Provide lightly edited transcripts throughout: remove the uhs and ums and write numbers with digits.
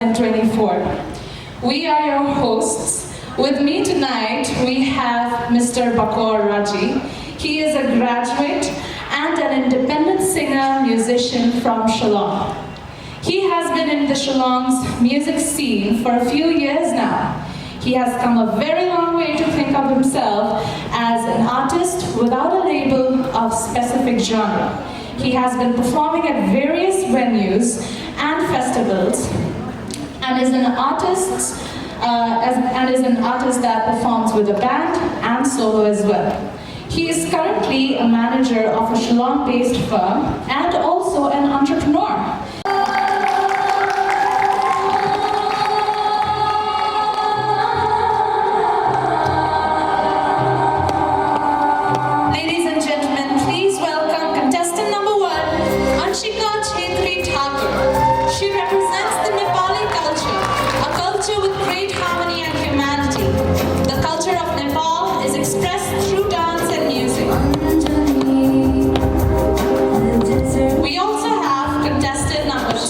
2024. We are your hosts. With me tonight, we have Mr. Bakor Raji. He is a graduate and an independent singer, musician from Shillong. He has been in the Shillong's music scene for a few years now. He has come a very long way to think of himself as an artist without a label of specific genre. He has been performing at various venues and festivals and is an artist that performs with a band and solo as well. He is currently a manager of a Shillong-based firm and also an entrepreneur. Ladies and gentlemen, please welcome contestant number 1, She represents the Nepali culture, a culture with great harmony and humanity. The culture of Nepal is expressed through dance and music. We also have contestant number 2,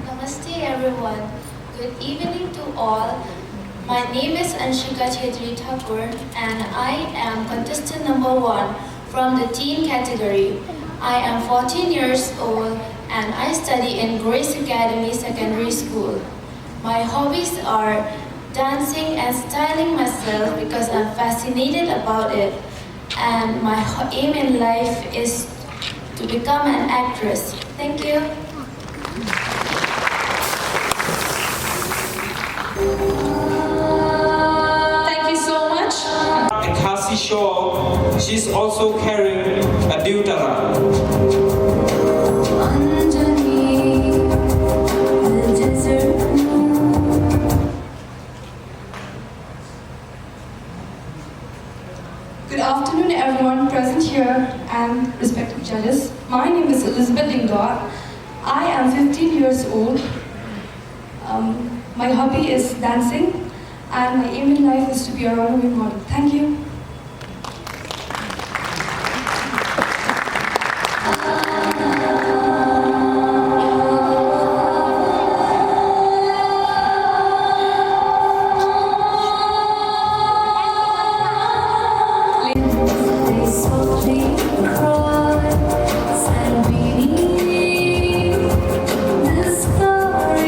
Namaste everyone. Good evening to all. My name is Anshika Chhetri Thakur and I am contestant number 1 from the teen category. I am 14 years old and I study in Grace Academy Secondary School. My hobbies are dancing and styling myself because I'm fascinated about it, and my aim in life is to become an actress. Thank you. Thank you so much. In Khasi Shaw, she's also carrying a deutera. Good afternoon everyone present here and respected judges. My name is Elizabeth Dingdor. I am 15 years old. My hobby is dancing and my aim in life is to be a runway model. Thank you.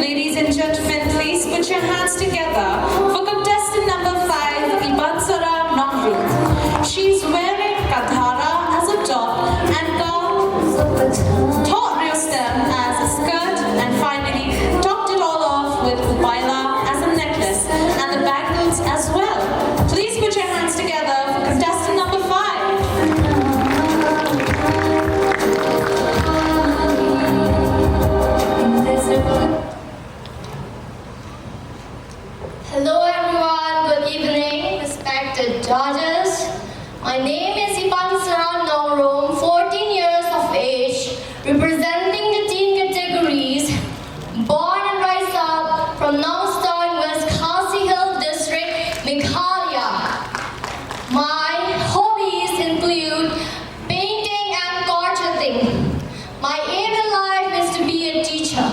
Ladies and gentlemen, please put your hands together for contestant number 5, Nongshim. She's wearing kadhara as a top and thought Rustem as a skirt, and finally topped it all off with baila as a necklace and the bangles as well. Please put your hands together for contestant number 5. Hello everyone, good evening, respected judges. My name is Nongshim, 14 years of age, representing the teen categories, born and raised up from Nongshim, West Khasi Hill District, Meghalaya. My hobbies include painting and crocheting. My aim in life is to be a teacher.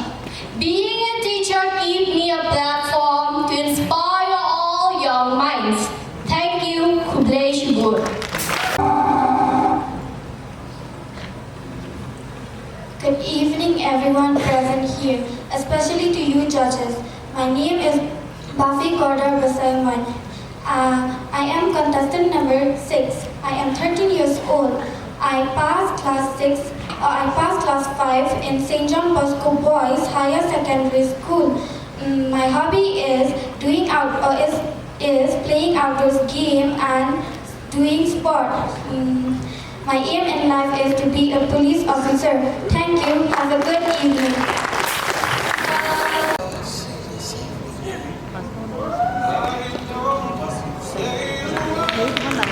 Being a teacher gives me a platform to inspire all young minds. Thank you. Kublai Shubur. Good evening everyone present here, especially to you judges. My name is Bafi Gordar Basaiman. I am contestant number 6. I am 13 years old. I passed class 5 in St. John Bosco Boys Higher Secondary School. My hobby is playing outdoors game and doing sport. My aim in life is to be a police officer. Thank you. Have a good evening. thấy nó là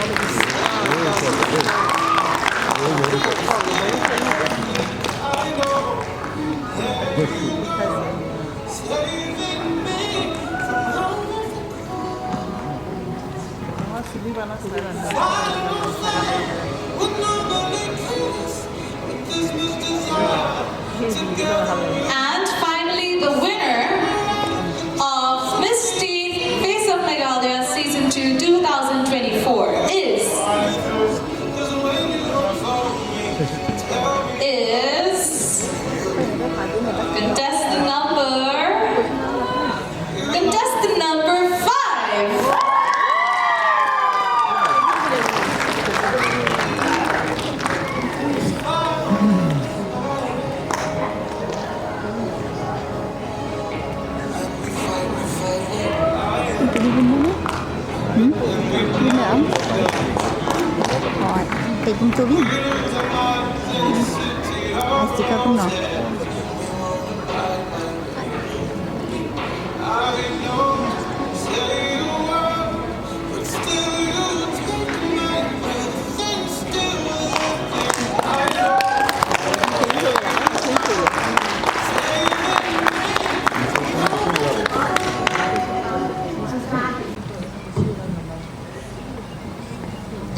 And finally, the winner of Miss Teen Face of Meghalaya Season 2 2024 is contestant number 5. Thì cũng chưa biết. Chỉ có cũng ngọt.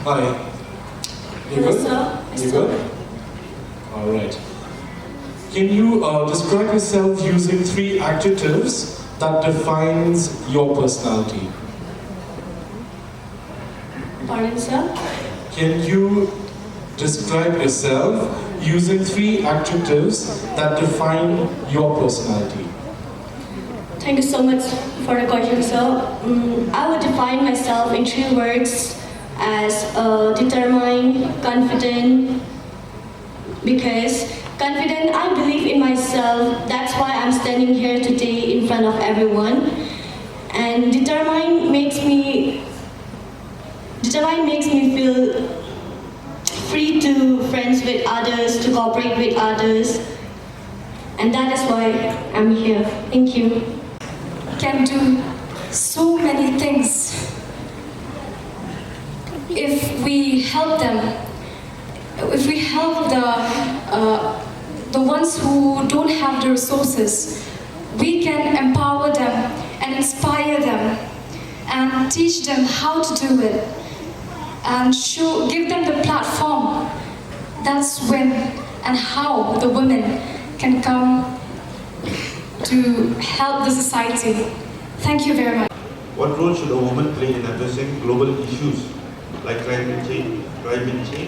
Hi. You good? You good? All right. Can you describe yourself using 3 adjectives that defines your personality? Pardon, sir? Can you describe yourself using 3 adjectives that define your personality? Thank you so much for the question, sir. I would define myself in 3 words as determined, confident, because confident, I believe in myself. That's why I'm standing here today in front of everyone. And determined makes me feel free to friends with others, to cooperate with others. And that is why I'm here. Thank you. Can do so many things if we help them, if we help the ones who don't have the resources. We can empower them and inspire them and teach them how to do it and give them the platform. That's when and how the women can come to help the society. Thank you very much. What role should a woman play in addressing global issues like climate change or inequality?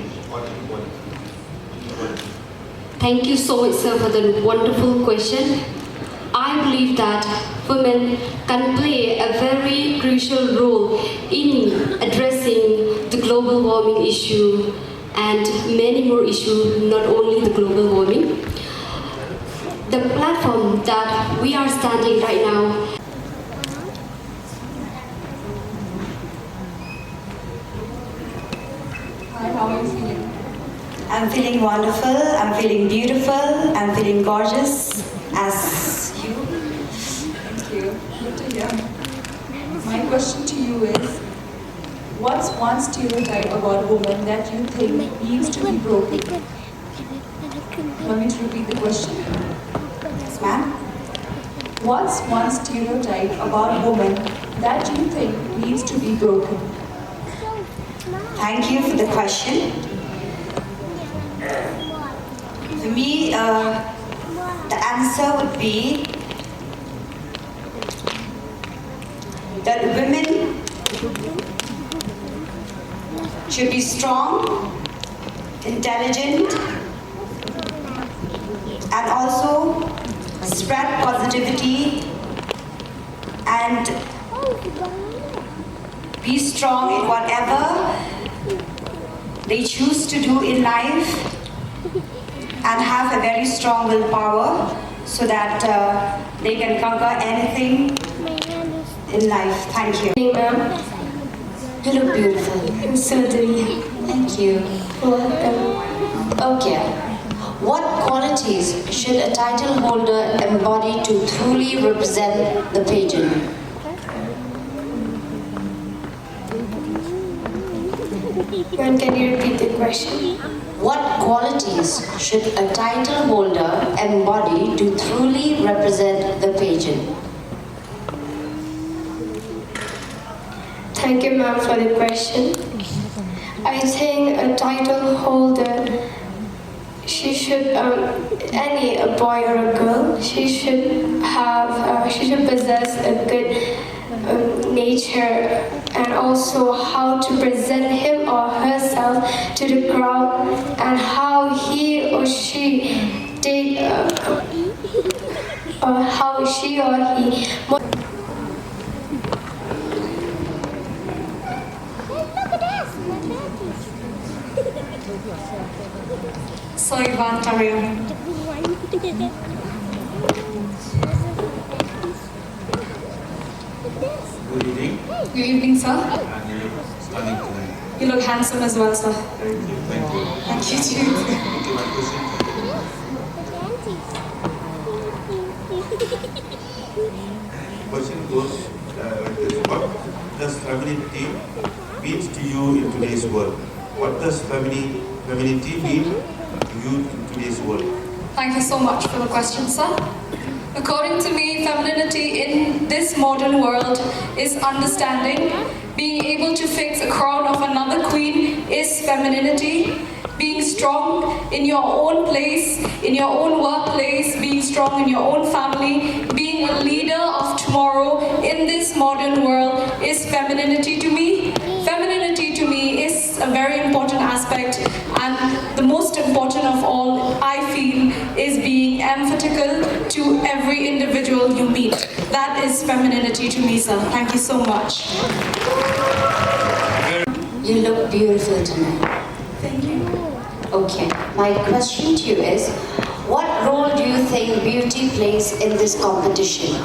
Thank you so much, sir, for the wonderful question. I believe that women can play a very crucial role in addressing the global warming issue and many more issues, not only the global warming. The platform that we are standing right now . Hi, how are you feeling? I'm feeling wonderful, I'm feeling beautiful, I'm feeling gorgeous as you. Thank you. Good to hear. My question to you is, what's one stereotype about women that you think needs to be broken? Want me to repeat the question? Yes, ma'am. What's one stereotype about women that you think needs to be broken? Thank you for the question. For me, the answer would be that women should be strong, intelligent, and also spread positivity and be strong in whatever they choose to do in life and have a very strong willpower so that they can conquer anything in life. Thank you. Hey, ma'am. You look beautiful. I'm so doing. Thank you. Welcome. Okay. What qualities should a title holder embody to truly represent the pageant? Ma'am, can you repeat the question? What qualities should a title holder embody to truly represent the pageant? Thank you, ma'am, for the question. I think a title holder, she should, a boy or a girl, she should possess a good nature and also how to present him or herself to the crowd and how he or she take, or how she or he. Sorry, Vantaria. Good evening. Good evening, sir. And you look stunning tonight. You look handsome as well, sir. Thank you. Thank you. Thank you too. Okay, my question. Question goes like this. What does femininity mean to you in today's world? What does femininity mean to you in today's world? Thank you so much for the question, sir. According to me, femininity in this modern world is understanding. Being able to fix a crown of another queen is femininity. Being strong in your own place, in your own workplace, being strong in your own family, being a leader of tomorrow in this modern world is femininity to me. Femininity to me is a very important aspect, and the most important of all, I feel, is being empathetical to every individual you meet. That is femininity to me, sir. Thank you so much. You look beautiful tonight. Thank you. Okay, my question to you is, what role do you think beauty plays in this competition?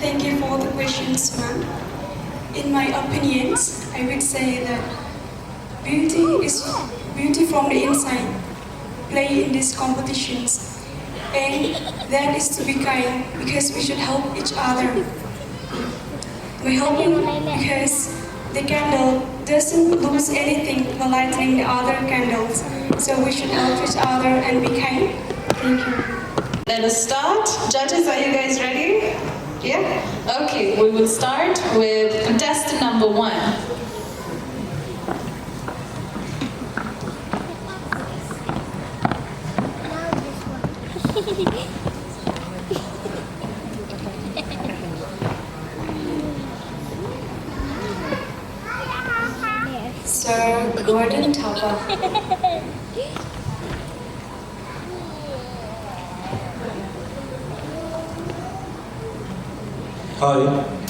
Thank you for the questions, ma'am. In my opinions, I would say that beauty from the inside play in these competitions, and that is to be kind, because we should help each other. We're helping because the candle doesn't lose anything by lighting the other candles, so we should help each other and be kind. Thank you. Let us start. Judges, are you guys ready? Yeah? Okay, we will start with contestant number 1. Sir Gordon Tapa. Hi,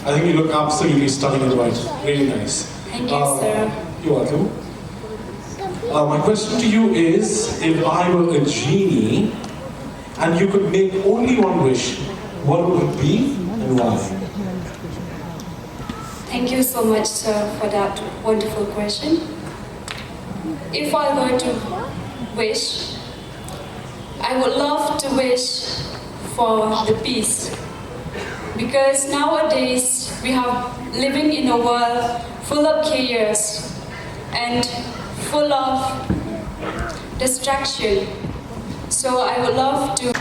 I think you look absolutely stunning in white. Really nice. Thank you, sir. You're welcome. My question to you is, if I were a genie and you could make only one wish, what would it be and why? Thank you so much, sir, for that wonderful question. If I were to wish, I would love to wish for the peace. Because nowadays we are living in a world full of chaos and full of distraction. So I would love to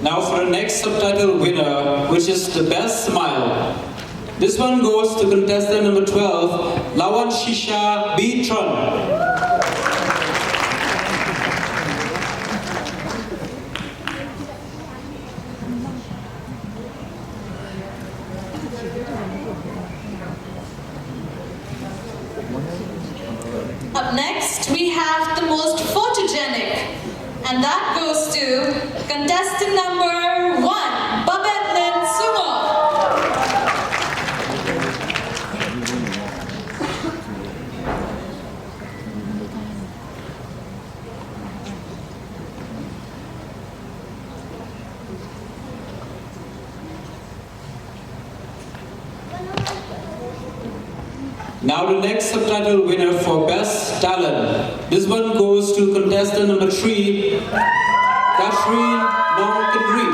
Now for the next subtitle winner, which is the best smile. This one goes to contestant number 12, Lawan Shisha Bitron. Up next, we have the most photogenic, and that goes to contestant number 1, Babette Lin Sumo. Now the next subtitle winner for Best Talent. This one goes to contestant number 3, Kashreen Nongshim.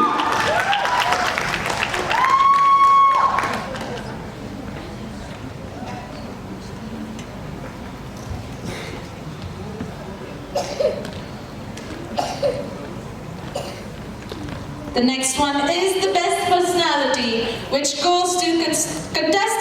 The next one is the best personality, which goes to contestant